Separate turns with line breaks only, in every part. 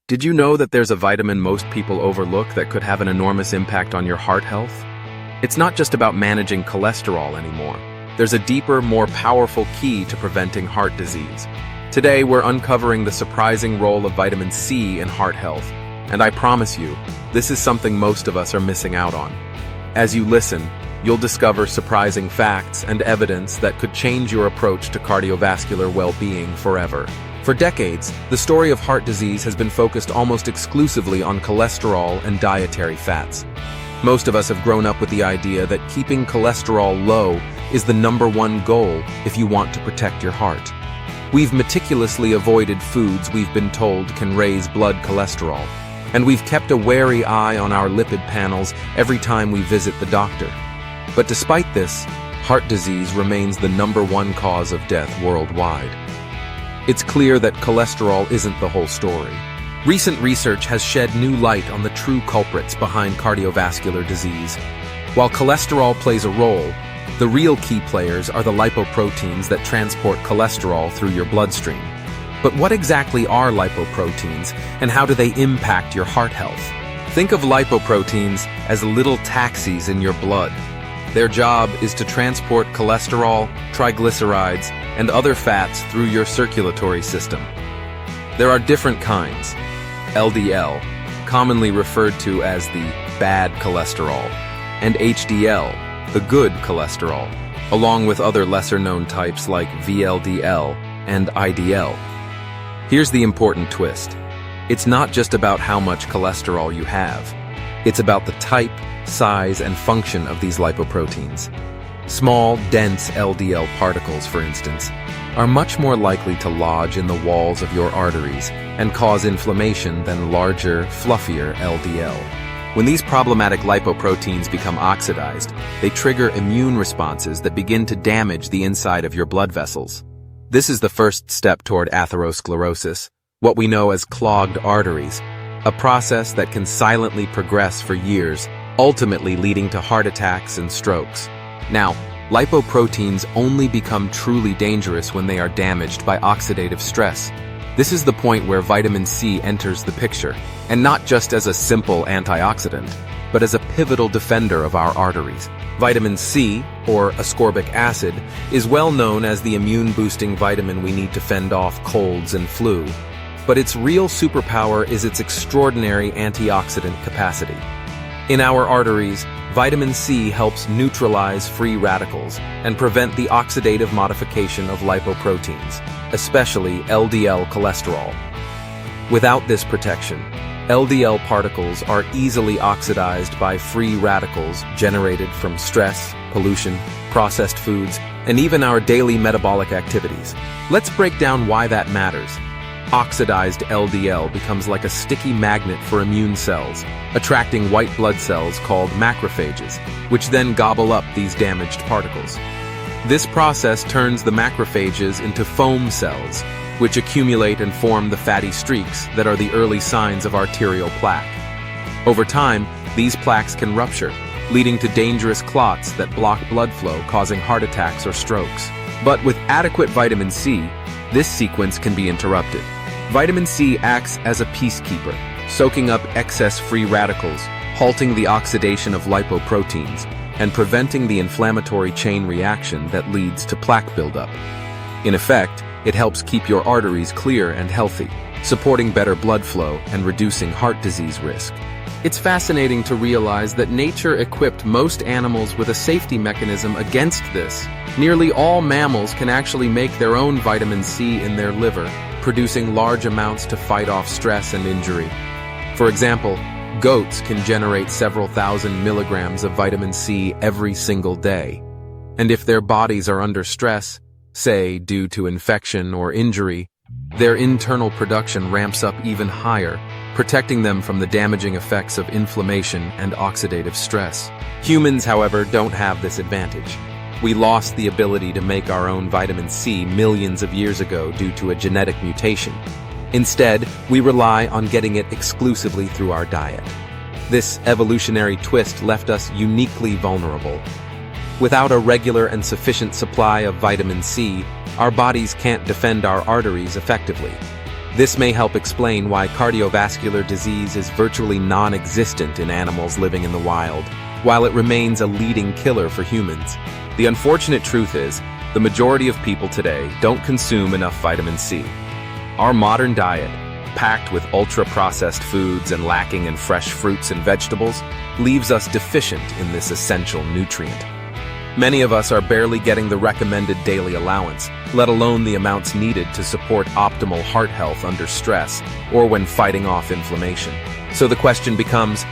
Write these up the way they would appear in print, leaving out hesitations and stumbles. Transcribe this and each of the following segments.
Did you know that there's a vitamin most people overlook that could have an enormous impact on your heart health? It's not just about managing cholesterol anymore. There's a deeper, more powerful key to preventing heart disease. Today, we're uncovering the surprising role of vitamin C in heart health, and I promise you, this is something most of us are missing out on. As you listen, you'll discover surprising facts and evidence that could change your approach to cardiovascular well-being forever. For decades, the story of heart disease has been focused almost exclusively on cholesterol and dietary fats. Most of us have grown up with the idea that keeping cholesterol low is the #1 goal if you want to protect your heart. We've meticulously avoided foods we've been told can raise blood cholesterol, and we've kept a wary eye on our lipid panels every time we visit the doctor. But despite this, heart disease remains the #1 cause of death worldwide. It's clear that cholesterol isn't the whole story. Recent research has shed new light on the true culprits behind cardiovascular disease. While cholesterol plays a role, the real key players are the lipoproteins that transport cholesterol through your bloodstream. But what exactly are lipoproteins, and how do they impact your heart health? Think of lipoproteins as little taxis in your blood. Their job is to transport cholesterol, triglycerides, and other fats through your circulatory system. There are different kinds. LDL, commonly referred to as the bad cholesterol, and HDL, the good cholesterol, along with other lesser-known types like VLDL and IDL. Here's the important twist. It's not just about how much cholesterol you have. It's about the type, size, and function of these lipoproteins. Small, dense LDL particles, for instance, are much more likely to lodge in the walls of your arteries and cause inflammation than larger, fluffier LDL. When these problematic lipoproteins become oxidized, they trigger immune responses that begin to damage the inside of your blood vessels. This is the first step toward atherosclerosis, what we know as clogged arteries, a process that can silently progress for years, ultimately leading to heart attacks and strokes. Now, lipoproteins only become truly dangerous when they are damaged by oxidative stress. This is the point where vitamin C enters the picture, and not just as a simple antioxidant, but as a pivotal defender of our arteries. Vitamin C, or ascorbic acid, is well known as the immune-boosting vitamin we need to fend off colds and flu. But its real superpower is its extraordinary antioxidant capacity. In our arteries, vitamin C helps neutralize free radicals and prevent the oxidative modification of lipoproteins, especially LDL cholesterol. Without this protection, LDL particles are easily oxidized by free radicals generated from stress, pollution, processed foods, and even our daily metabolic activities. Let's break down why that matters. Oxidized LDL becomes like a sticky magnet for immune cells, attracting white blood cells called macrophages, which then gobble up these damaged particles. This process turns the macrophages into foam cells, which accumulate and form the fatty streaks that are the early signs of arterial plaque. Over time, these plaques can rupture, leading to dangerous clots that block blood flow, causing heart attacks or strokes. But with adequate vitamin C, this sequence can be interrupted. Vitamin C acts as a peacekeeper, soaking up excess free radicals, halting the oxidation of lipoproteins, and preventing the inflammatory chain reaction that leads to plaque buildup. In effect, it helps keep your arteries clear and healthy, supporting better blood flow and reducing heart disease risk. It's fascinating to realize that nature equipped most animals with a safety mechanism against this. Nearly all mammals can actually make their own vitamin C in their liver, producing large amounts to fight off stress and injury. For example, goats can generate several thousand milligrams of vitamin C every single day. And if their bodies are under stress, say due to infection or injury, their internal production ramps up even higher, protecting them from the damaging effects of inflammation and oxidative stress. Humans, however, don't have this advantage. We lost the ability to make our own vitamin C millions of years ago due to a genetic mutation. Instead, we rely on getting it exclusively through our diet. This evolutionary twist left us uniquely vulnerable. Without a regular and sufficient supply of vitamin C, our bodies can't defend our arteries effectively. This may help explain why cardiovascular disease is virtually non-existent in animals living in the wild, while it remains a leading killer for humans. The unfortunate truth is, the majority of people today don't consume enough vitamin C. Our modern diet, packed with ultra-processed foods and lacking in fresh fruits and vegetables, leaves us deficient in this essential nutrient. Many of us are barely getting the recommended daily allowance, let alone the amounts needed to support optimal heart health under stress or when fighting off inflammation. So the question becomes,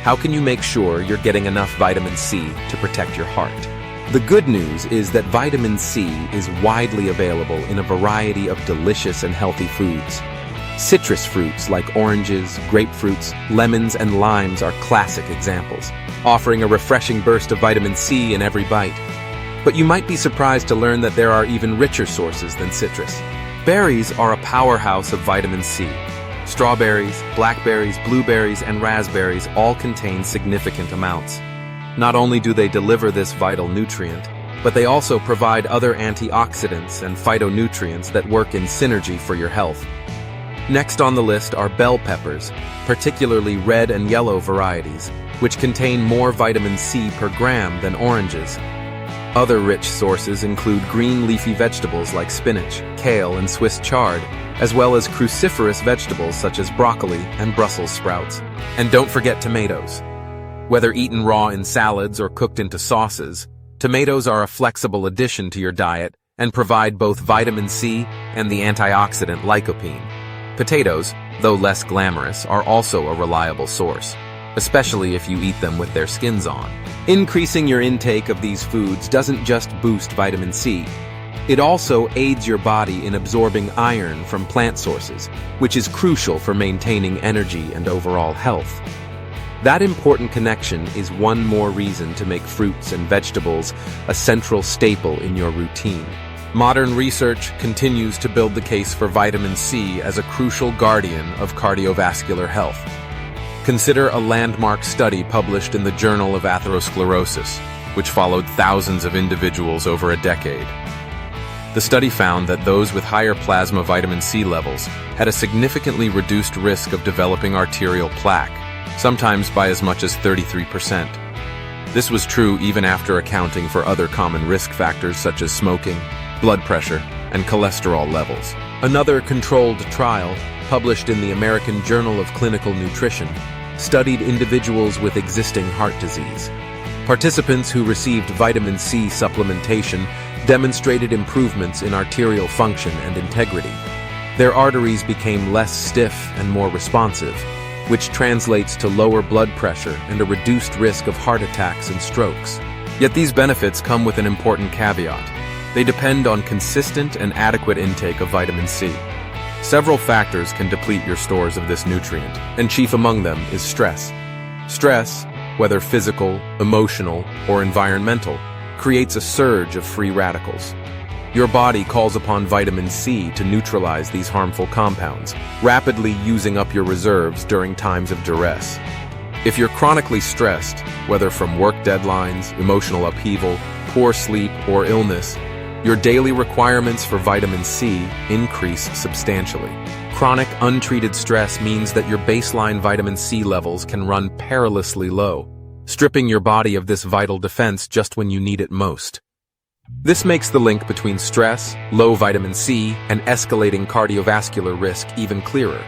how can you make sure you're getting enough vitamin C to protect your heart? The good news is that vitamin C is widely available in a variety of delicious and healthy foods. Citrus fruits like oranges, grapefruits, lemons, and limes are classic examples, offering a refreshing burst of vitamin C in every bite. But you might be surprised to learn that there are even richer sources than citrus. Berries are a powerhouse of vitamin C. Strawberries, blackberries, blueberries, and raspberries all contain significant amounts. Not only do they deliver this vital nutrient, but they also provide other antioxidants and phytonutrients that work in synergy for your health. Next on the list are bell peppers, particularly red and yellow varieties, which contain more vitamin C per gram than oranges. Other rich sources include green leafy vegetables like spinach, kale, and Swiss chard, as well as cruciferous vegetables such as broccoli and Brussels sprouts. And don't forget tomatoes. Whether eaten raw in salads or cooked into sauces, tomatoes are a flexible addition to your diet and provide both vitamin C and the antioxidant lycopene. Potatoes, though less glamorous, are also a reliable source, especially if you eat them with their skins on. Increasing your intake of these foods doesn't just boost vitamin C, it also aids your body in absorbing iron from plant sources, which is crucial for maintaining energy and overall health. That important connection is one more reason to make fruits and vegetables a central staple in your routine. Modern research continues to build the case for vitamin C as a crucial guardian of cardiovascular health. Consider a landmark study published in the Journal of Atherosclerosis, which followed thousands of individuals over a decade. The study found that those with higher plasma vitamin C levels had a significantly reduced risk of developing arterial plaque, sometimes by as much as 33%. This was true even after accounting for other common risk factors such as smoking, blood pressure, and cholesterol levels. Another controlled trial, published in the American Journal of Clinical Nutrition, studied individuals with existing heart disease. Participants who received vitamin C supplementation demonstrated improvements in arterial function and integrity. Their arteries became less stiff and more responsive, which translates to lower blood pressure and a reduced risk of heart attacks and strokes. Yet these benefits come with an important caveat. They depend on consistent and adequate intake of vitamin C. Several factors can deplete your stores of this nutrient, and chief among them is stress. Stress, whether physical, emotional, or environmental, creates a surge of free radicals. Your body calls upon vitamin C to neutralize these harmful compounds, rapidly using up your reserves during times of duress. If you're chronically stressed, whether from work deadlines, emotional upheaval, poor sleep, or illness, your daily requirements for vitamin C increase substantially. Chronic, untreated stress means that your baseline vitamin C levels can run perilously low, stripping your body of this vital defense just when you need it most. This makes the link between stress, low vitamin C, and escalating cardiovascular risk even clearer.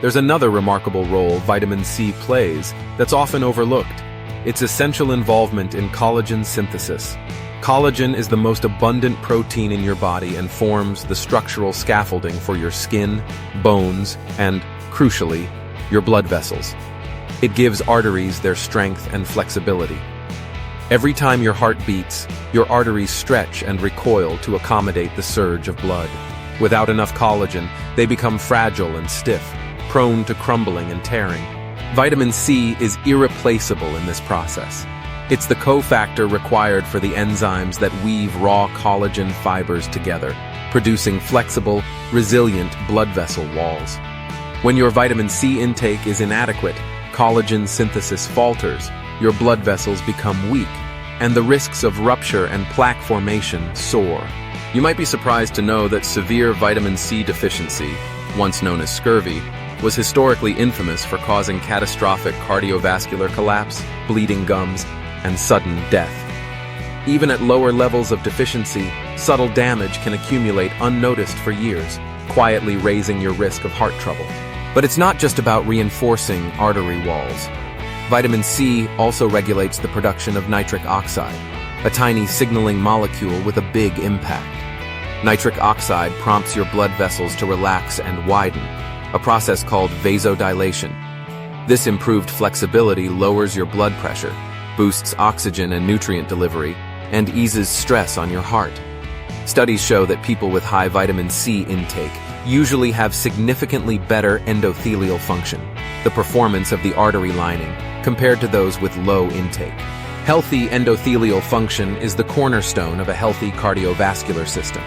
There's another remarkable role vitamin C plays that's often overlooked: its essential involvement in collagen synthesis. Collagen is the most abundant protein in your body and forms the structural scaffolding for your skin, bones, and, crucially, your blood vessels. It gives arteries their strength and flexibility. Every time your heart beats, your arteries stretch and recoil to accommodate the surge of blood. Without enough collagen, they become fragile and stiff, prone to crumbling and tearing. Vitamin C is irreplaceable in this process. It's the cofactor required for the enzymes that weave raw collagen fibers together, producing flexible, resilient blood vessel walls. When your vitamin C intake is inadequate, collagen synthesis falters, your blood vessels become weak, and the risks of rupture and plaque formation soar. You might be surprised to know that severe vitamin C deficiency, once known as scurvy, was historically infamous for causing catastrophic cardiovascular collapse, bleeding gums, and sudden death. Even at lower levels of deficiency, subtle damage can accumulate unnoticed for years, quietly raising your risk of heart trouble. But it's not just about reinforcing artery walls. Vitamin C also regulates the production of nitric oxide, a tiny signaling molecule with a big impact. Nitric oxide prompts your blood vessels to relax and widen, a process called vasodilation. This improved flexibility lowers your blood pressure, boosts oxygen and nutrient delivery, and eases stress on your heart. Studies show that people with high vitamin C intake usually have significantly better endothelial function, the performance of the artery lining, compared to those with low intake. Healthy endothelial function is the cornerstone of a healthy cardiovascular system.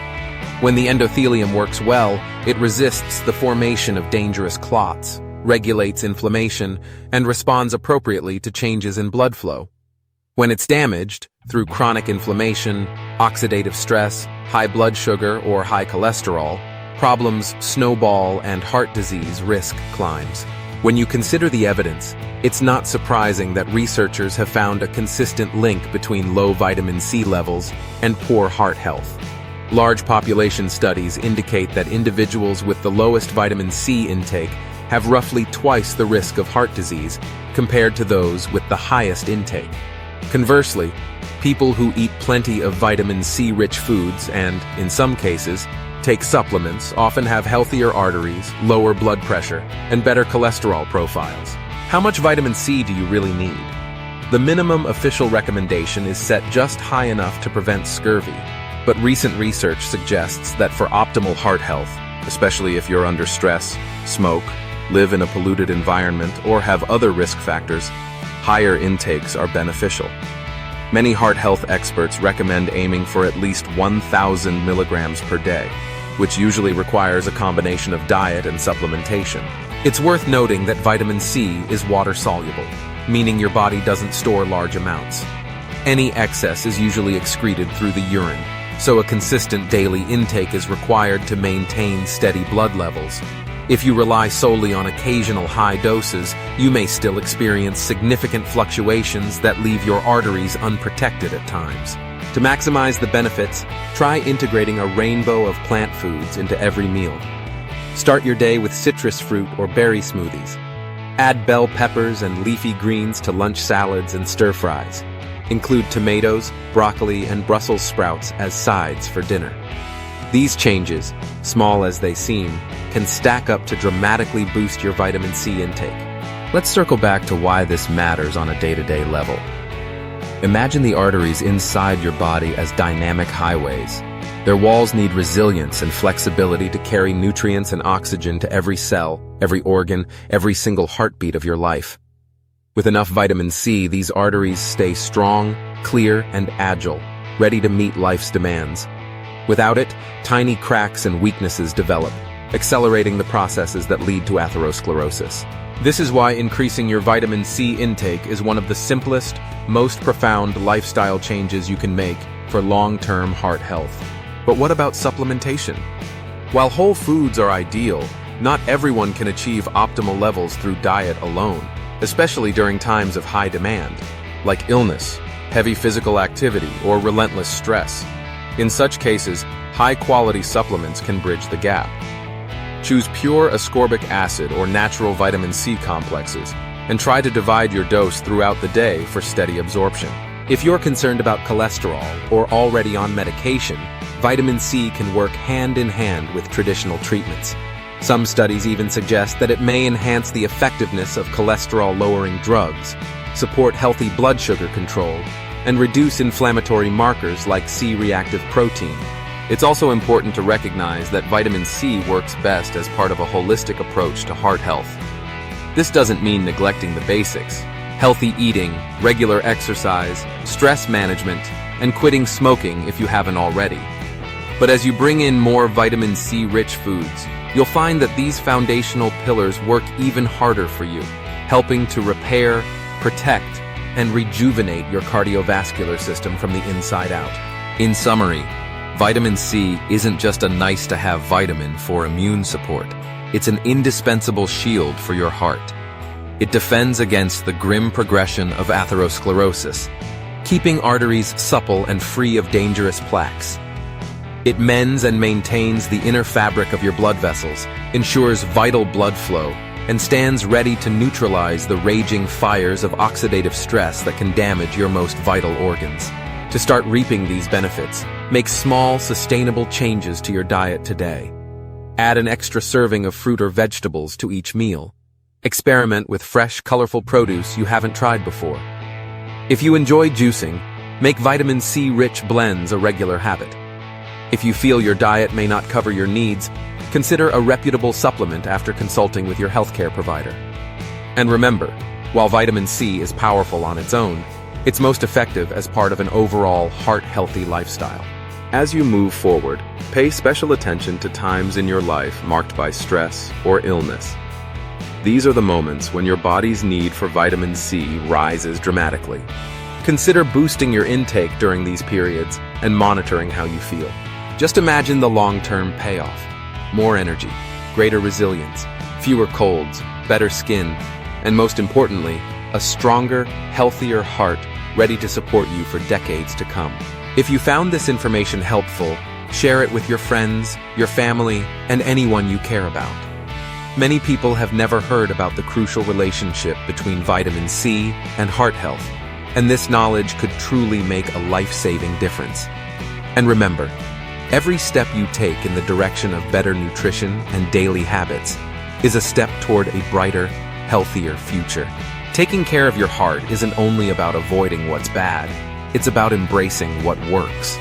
When the endothelium works well, it resists the formation of dangerous clots, regulates inflammation, and responds appropriately to changes in blood flow. When it's damaged, through chronic inflammation, oxidative stress, high blood sugar, or high cholesterol, problems snowball and heart disease risk climbs. When you consider the evidence, it's not surprising that researchers have found a consistent link between low vitamin C levels and poor heart health. Large population studies indicate that individuals with the lowest vitamin C intake have roughly twice the risk of heart disease compared to those with the highest intake. Conversely, people who eat plenty of vitamin C-rich foods and, in some cases, take supplements often have healthier arteries, lower blood pressure, and better cholesterol profiles. How much vitamin C do you really need? The minimum official recommendation is set just high enough to prevent scurvy, but recent research suggests that for optimal heart health, especially if you're under stress, smoke, live in a polluted environment, or have other risk factors, higher intakes are beneficial. Many heart health experts recommend aiming for at least 1,000 milligrams per day, which usually requires a combination of diet and supplementation. It's worth noting that vitamin C is water-soluble, meaning your body doesn't store large amounts. Any excess is usually excreted through the urine, so a consistent daily intake is required to maintain steady blood levels. If you rely solely on occasional high doses, you may still experience significant fluctuations that leave your arteries unprotected at times. To maximize the benefits, try integrating a rainbow of plant foods into every meal. Start your day with citrus fruit or berry smoothies. Add bell peppers and leafy greens to lunch salads and stir-fries. Include tomatoes, broccoli, and Brussels sprouts as sides for dinner. These changes, small as they seem, can stack up to dramatically boost your vitamin C intake. Let's circle back to why this matters on a day-to-day level. Imagine the arteries inside your body as dynamic highways. Their walls need resilience and flexibility to carry nutrients and oxygen to every cell, every organ, every single heartbeat of your life. With enough vitamin C, these arteries stay strong, clear, and agile, ready to meet life's demands. Without it, tiny cracks and weaknesses develop, accelerating the processes that lead to atherosclerosis. This is why increasing your vitamin C intake is one of the simplest, most profound lifestyle changes you can make for long-term heart health. But what about supplementation? While whole foods are ideal, not everyone can achieve optimal levels through diet alone, especially during times of high demand, like illness, heavy physical activity, or relentless stress. In such cases, high-quality supplements can bridge the gap. Choose pure ascorbic acid or natural vitamin C complexes, and try to divide your dose throughout the day for steady absorption. If you're concerned about cholesterol or already on medication, vitamin C can work hand in hand with traditional treatments. Some studies even suggest that it may enhance the effectiveness of cholesterol-lowering drugs, support healthy blood sugar control, and reduce inflammatory markers like C-reactive protein. It's also important to recognize that vitamin C works best as part of a holistic approach to heart health. This doesn't mean neglecting the basics: healthy eating, regular exercise, stress management, and quitting smoking if you haven't already. But as you bring in more vitamin C-rich foods, you'll find that these foundational pillars work even harder for you, helping to repair, protect, and rejuvenate your cardiovascular system from the inside out. In summary, vitamin C isn't just a nice-to-have vitamin for immune support. It's an indispensable shield for your heart. It defends against the grim progression of atherosclerosis, keeping arteries supple and free of dangerous plaques. It mends and maintains the inner fabric of your blood vessels, ensures vital blood flow, and stands ready to neutralize the raging fires of oxidative stress that can damage your most vital organs. To start reaping these benefits, make small, sustainable changes to your diet today. Add an extra serving of fruit or vegetables to each meal. Experiment with fresh, colorful produce you haven't tried before. If you enjoy juicing, make vitamin C-rich blends a regular habit. If you feel your diet may not cover your needs, consider a reputable supplement after consulting with your healthcare provider. And remember, while vitamin C is powerful on its own, it's most effective as part of an overall heart-healthy lifestyle. As you move forward, pay special attention to times in your life marked by stress or illness. These are the moments when your body's need for vitamin C rises dramatically. Consider boosting your intake during these periods and monitoring how you feel. Just imagine the long-term payoff. More energy, greater resilience, fewer colds, better skin, and most importantly, a stronger, healthier heart ready to support you for decades to come. If you found this information helpful, share it with your friends, your family, and anyone you care about. Many people have never heard about the crucial relationship between vitamin C and heart health, and this knowledge could truly make a life-saving difference. And remember, every step you take in the direction of better nutrition and daily habits is a step toward a brighter, healthier future. Taking care of your heart isn't only about avoiding what's bad, it's about embracing what works.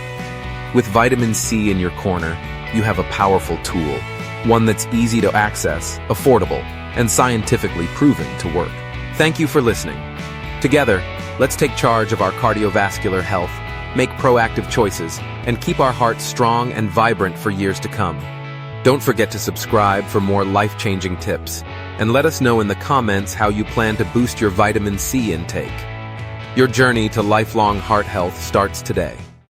With vitamin C in your corner, you have a powerful tool, one that's easy to access, affordable, and scientifically proven to work. Thank you for listening. Together, let's take charge of our cardiovascular health, make proactive choices, and keep our hearts strong and vibrant for years to come. Don't forget to subscribe for more life-changing tips, and let us know in the comments how you plan to boost your vitamin C intake. Your journey to lifelong heart health starts today.